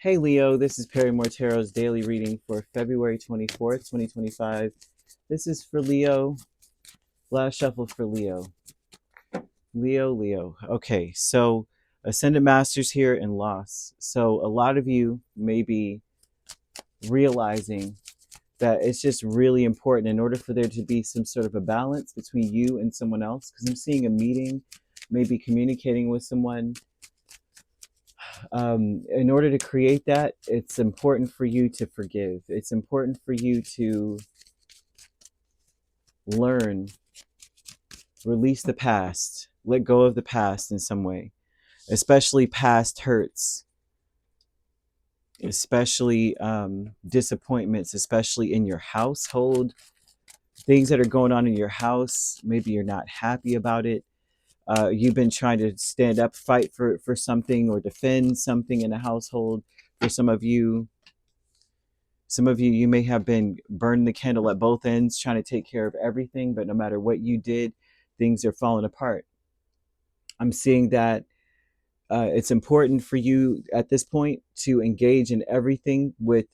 Hey Leo, this is Perrymore Tarot's daily reading for February 24th, 2025. This is for Leo. Last shuffle for Leo. Leo. Okay, so Ascendant Masters here in loss. So a lot of you may be realizing that it's just really important in order for there to be some sort of a balance between you and someone else. Because I'm seeing a meeting, maybe communicating with someone. In order to create that, it's important for you to forgive. It's important for you to learn, release the past, let go of the past in some way, especially past hurts, especially disappointments, especially in your household, things that are going on in your house. Maybe you're not happy about it. You've been trying to stand up, fight for something or defend something in a household. For some of you, you may have been burning the candle at both ends, trying to take care of everything, but no matter what you did, things are falling apart. I'm seeing that it's important for you at this point to engage in everything with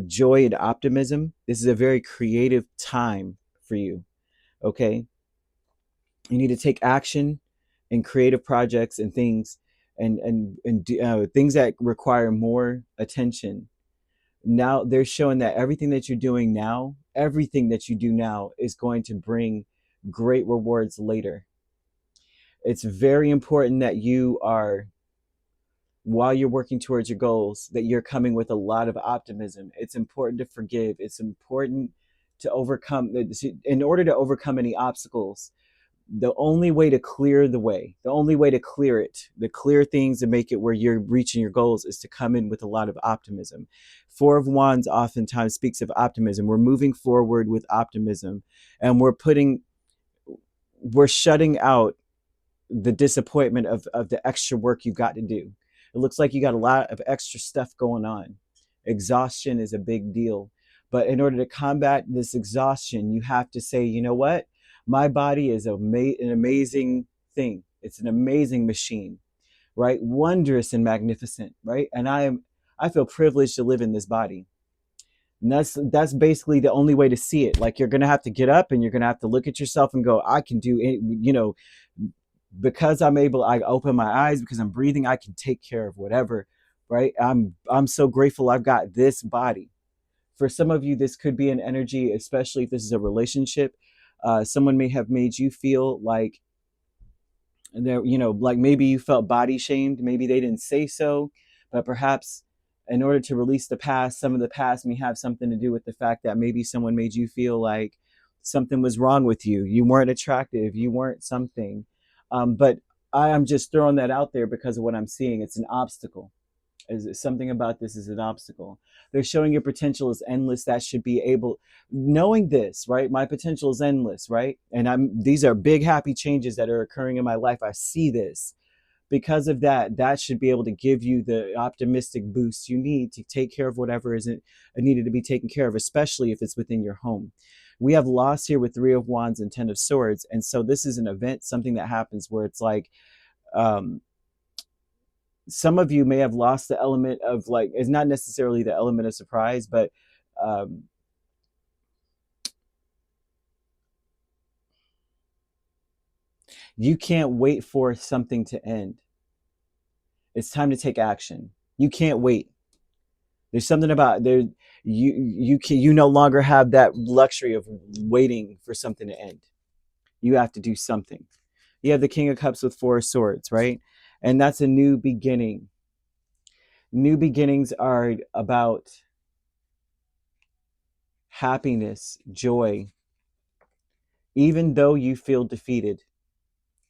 joy and optimism. This is a very creative time for you. Okay, you need to take action in creative projects and things, and things that require more attention. Now they're showing that everything that you're doing now, everything that you do now, is going to bring great rewards later. It's very important that you are, while you're working towards your goals, that you're coming with a lot of optimism. It's important to forgive. It's important to overcome. In order to overcome any obstacles, the only way to clear the way, the only way to clear it, the clear things and make it where you're reaching your goals, is to come in with a lot of optimism. Four of Wands oftentimes speaks of optimism. We're moving forward with optimism, and we're shutting out the disappointment of the extra work you got to do. It looks like you got a lot of extra stuff going on. Exhaustion is a big deal. But in order to combat this exhaustion, you have to say, you know what? My body is an amazing thing. It's an amazing machine, right? Wondrous and magnificent, right? And I feel privileged to live in this body. And that's basically the only way to see it. Like, you're gonna have to get up and you're gonna have to look at yourself and go, I can do it, because I'm able, I open my eyes, because I'm breathing, I can take care of whatever, right? I'm so grateful I've got this body. For some of you, this could be an energy, especially if this is a relationship. Someone may have made you feel like like maybe you felt body shamed. Maybe they didn't say so, but perhaps in order to release the past, some of the past may have something to do with the fact that maybe someone made you feel like something was wrong with you. You weren't attractive. You weren't something. But I am just throwing that out there because of what I'm seeing. It's an obstacle. Is something about this is an obstacle. They're showing your potential is endless. That should be able, knowing this, right? My potential is endless, right? And these are big happy changes that are occurring in my life. I see this. Because of that, that should be able to give you the optimistic boost you need to take care of whatever isn't needed to be taken care of, especially if it's within your home. We have loss here with Three of Wands and Ten of Swords. And so this is an event, something that happens where it's like, um, some of you may have lost the element of, like, it's not necessarily the element of surprise, but um, you can't wait for something to end. It's time to take action. You can't wait. There's something about there. You no longer have that luxury of waiting for something to end. You have to do something. You have the King of Cups with Four of Swords, right? And that's a new beginning. New beginnings are about happiness, joy, even though you feel defeated.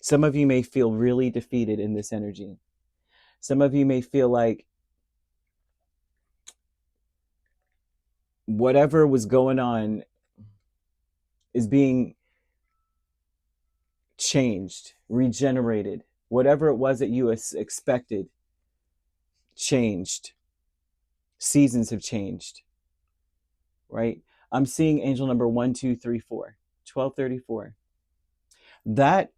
Some of you may feel really defeated in this energy. Some of you may feel like whatever was going on is being changed, regenerated. Whatever it was that you expected changed. Seasons have changed, right? I'm seeing angel number 1234. That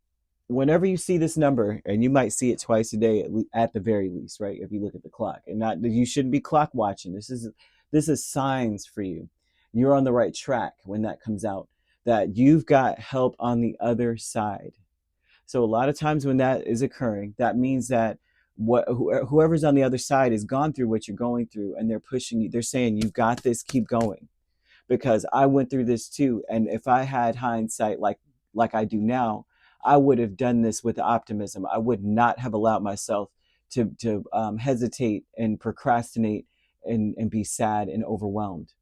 whenever you see this number, and you might see it twice a day at the very least, right? If you look at the clock, and not, you shouldn't be clock watching. This is signs for you. You're on the right track when that comes out, that you've got help on the other side. So a lot of times when that is occurring, that means that whoever's on the other side has gone through what you're going through, and they're pushing you. They're saying, "You've got this. Keep going." Because I went through this too, and if I had hindsight like I do now, I would have done this with optimism. I would not have allowed myself to hesitate and procrastinate and be sad and overwhelmed.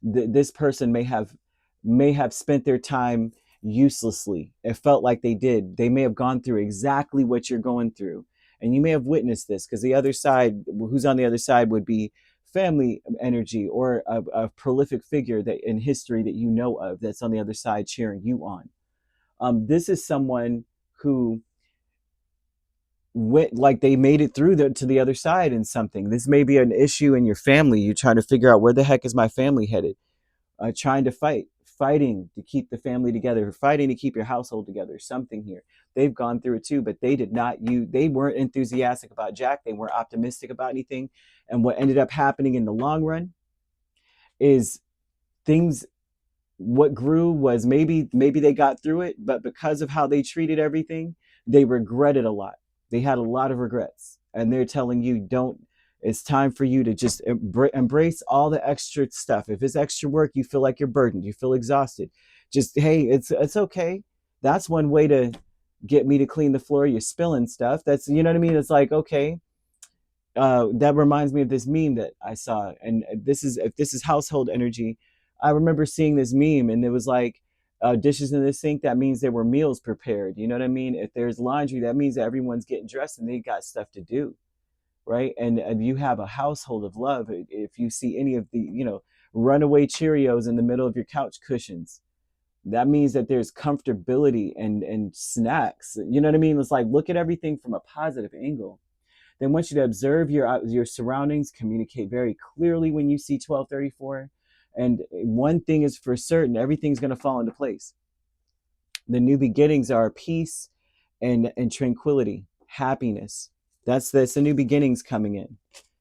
This person may have spent their time uselessly. It felt like they did. They may have gone through exactly what you're going through, and you may have witnessed this, because the other side, who's on the other side, would be family energy, or a prolific figure that in history that you know of, that's on the other side cheering you on. This is someone who went, like, they made it through to the other side in something. This may be an issue in your family. You're trying to figure out, where the heck is my family headed? Trying to fighting to keep the family together, fighting to keep your household together, something here. They've gone through it too, but they weren't enthusiastic about Jack. They weren't optimistic about anything. And what ended up happening in the long run is, things, what grew was, maybe they got through it, but because of how they treated everything, they regretted a lot. They had a lot of regrets, and they're telling you, don't. It's time for you to just embrace all the extra stuff. If it's extra work, you feel like you're burdened, you feel exhausted, just, hey, it's okay. That's one way to get me to clean the floor. You're spilling stuff. That's, you know what I mean? It's like, okay. That reminds me of this meme that I saw, and if this is household energy, I remember seeing this meme, and it was like, dishes in the sink, that means there were meals prepared. You know what I mean? If there's laundry, that means that everyone's getting dressed and they got stuff to do, right? And you have a household of love. If you see any of the, runaway Cheerios in the middle of your couch cushions, that means that there's comfortability and snacks. You know what I mean? It's like, look at everything from a positive angle. They want you to observe your surroundings, communicate very clearly when you see 1234. And one thing is for certain, everything's going to fall into place. The new beginnings are peace and tranquility, happiness. That's the new beginnings coming in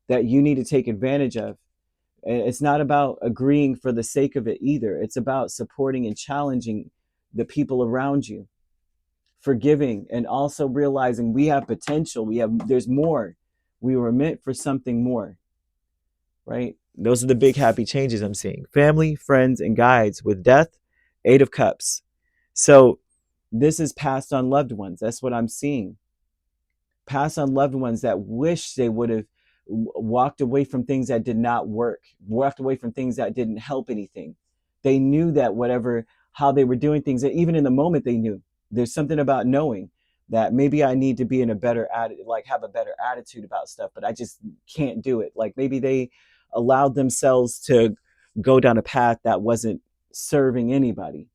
that you need to take advantage of. It's not about agreeing for the sake of it either. It's about supporting and challenging the people around you, forgiving, and also realizing we have potential. There's more. We were meant for something more, right? Those are the big happy changes I'm seeing. Family, friends, and guides with death, 8 of Cups. So this is passed on loved ones. That's what I'm seeing. Passed on loved ones that wish they would have walked away from things that did not work, walked away from things that didn't help anything. They knew that how they were doing things, that even in the moment they knew. There's something about knowing that maybe I need to be in a better have a better attitude about stuff, but I just can't do it. Like, maybe they allowed themselves to go down a path that wasn't serving anybody,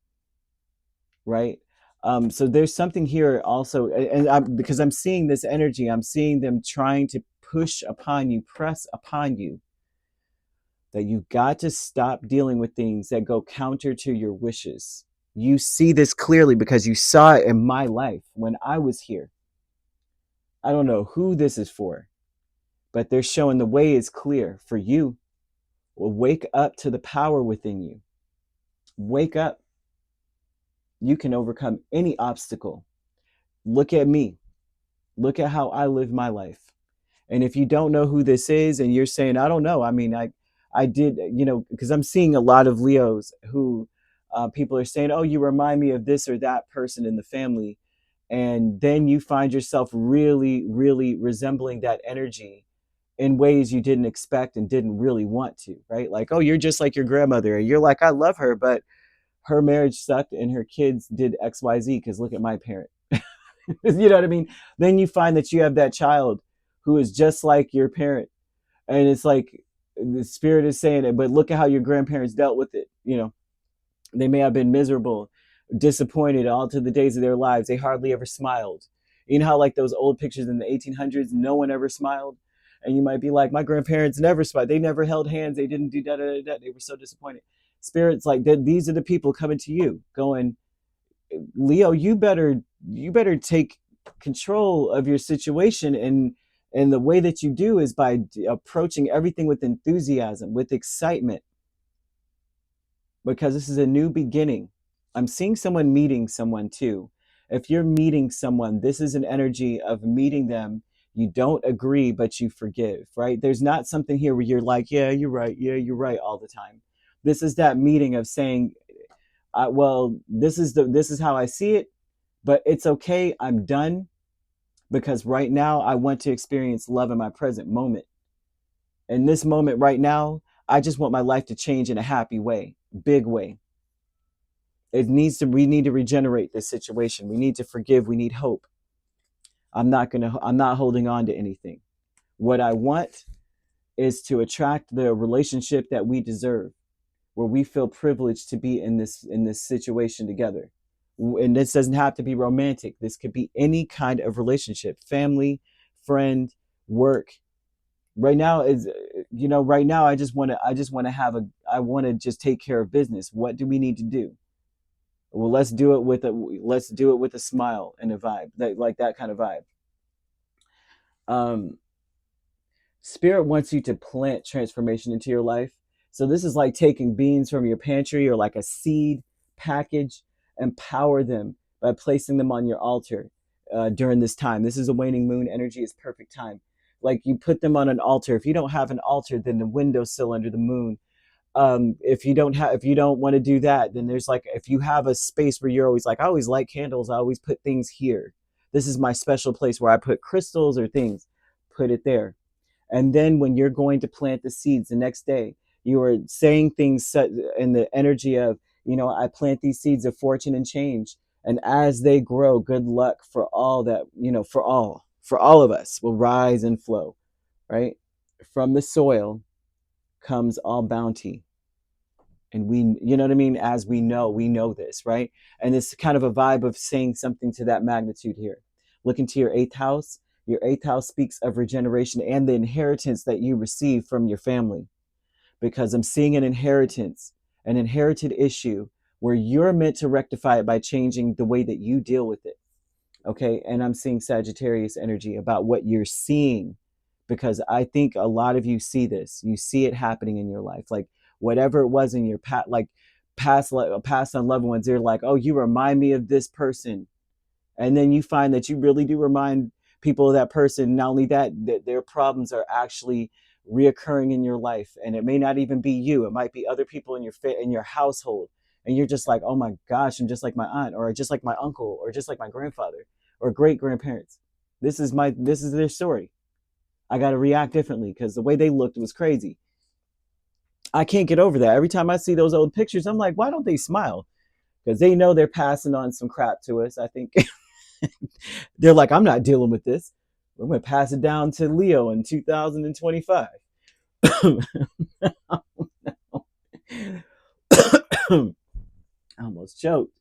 right? So there's something here also, and because I'm seeing this energy, I'm seeing them trying to push upon you, press upon you, that you've got to stop dealing with things that go counter to your wishes. You see this clearly because you saw it in my life when I was here. I don't know who this is for, but they're showing the way is clear for you. Well, wake up to the power within you. Wake up. You can overcome any obstacle. Look at me. Look at how I live my life. And if you don't know who this is and you're saying, I don't know, I mean, I did, because I'm seeing a lot of Leos who people are saying, oh, you remind me of this or that person in the family. And then you find yourself really, really resembling that energy in ways you didn't expect and didn't really want to, right? Like, oh, you're just like your grandmother. And you're like, I love her, but her marriage sucked and her kids did XYZ, because look at my parent. You know what I mean? Then you find that you have that child who is just like your parent. And it's like the spirit is saying it, but look at how your grandparents dealt with it. They may have been miserable, disappointed all to the days of their lives. They hardly ever smiled. You know how, like, those old pictures in the 1800s, no one ever smiled? And you might be like, my grandparents never smiled. They never held hands. They didn't do da-da-da-da. They were so disappointed. Spirits like that, these are the people coming to you going, Leo, you better take control of your situation, and the way that you do is by approaching everything with enthusiasm, with excitement, because this is a new beginning. I'm seeing someone meeting someone too. If you're meeting someone, this is an energy of meeting them. You don't agree, but you forgive, right? There's not something here where you're like, yeah, you're right. Yeah, you're right all the time. This is that meeting of saying, well, this is how I see it, but it's okay. I'm done, because right now I want to experience love in my present moment. In this moment right now, I just want my life to change in a happy way, big way. We need to regenerate this situation. We need to forgive. We need hope. I'm not holding on to anything. What I want is to attract the relationship that we deserve, where we feel privileged to be in this situation together. And this doesn't have to be romantic. This could be any kind of relationship, family, friend, work. Right now is, right now I just want to I want to just take care of business. What do we need to do? Well, let's do it with a smile and a vibe, like that kind of vibe. Um, Spirit wants you to plant transformation into your life. So this is like taking beans from your pantry or like a seed package, empower them by placing them on your altar during this time. This is a waning moon energy. Is perfect time. Like you put them on an altar. If you don't have an altar, then the windowsill under the moon. If you don't want to do that, then there's like, if you have a space where you're always like, I always light candles, I always put things here. This is my special place where I put crystals or things. Put it there. And then when you're going to plant the seeds the next day, you are saying things in the energy of, I plant these seeds of fortune and change. And as they grow, good luck for all that, for all of us will rise and flow, right? From the soil comes all bounty. And you know what I mean? As we know this, right? And it's kind of a vibe of saying something to that magnitude here. Look into your eighth house. Your eighth house speaks of regeneration and the inheritance that you receive from your family. Because I'm seeing an inherited issue where you're meant to rectify it by changing the way that you deal with it. Okay. And I'm seeing Sagittarius energy about what you're seeing, because I think a lot of you see this. You see it happening in your life. Like whatever it was in your past, like past on loved ones, they're like, oh, you remind me of this person. And then you find that you really do remind people of that person. Not only that, that their problems are actually reoccurring in your life. And it may not even be you. It might be other people in your household. And you're just like, oh my gosh, I'm just like my aunt, or just like my uncle, or just like my grandfather, or great grandparents. This is their story. I got to react differently because the way they looked was crazy. I can't get over that. Every time I see those old pictures, I'm like, why don't they smile? Because they know they're passing on some crap to us. I think they're like, I'm not dealing with this. I'm going to pass it down to Leo in 2025. I almost choked.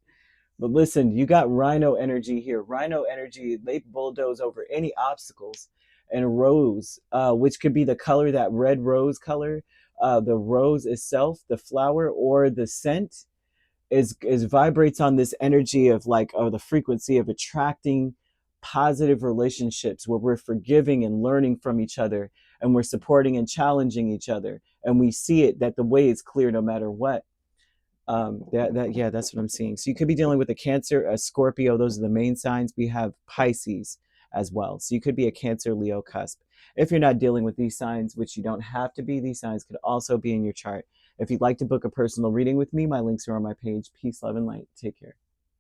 But listen, you got rhino energy here. Rhino energy, they bulldoze over any obstacles. And rose, which could be the color, that red rose color, the rose itself, the flower, or the scent, is vibrates on this energy of like, the frequency of attracting positive relationships where we're forgiving and learning from each other, and we're supporting and challenging each other, and we see it that the way is clear no matter what. Yeah, that's what I'm seeing. So you could be dealing with a Cancer, a Scorpio. Those are the main signs. We have Pisces as well. So you could be a Cancer, Leo cusp. If you're not dealing with these signs, which you don't have to be, these signs could also be in your chart. If you'd like to book a personal reading with me, my links are on my page. Peace, love, and light. Take care.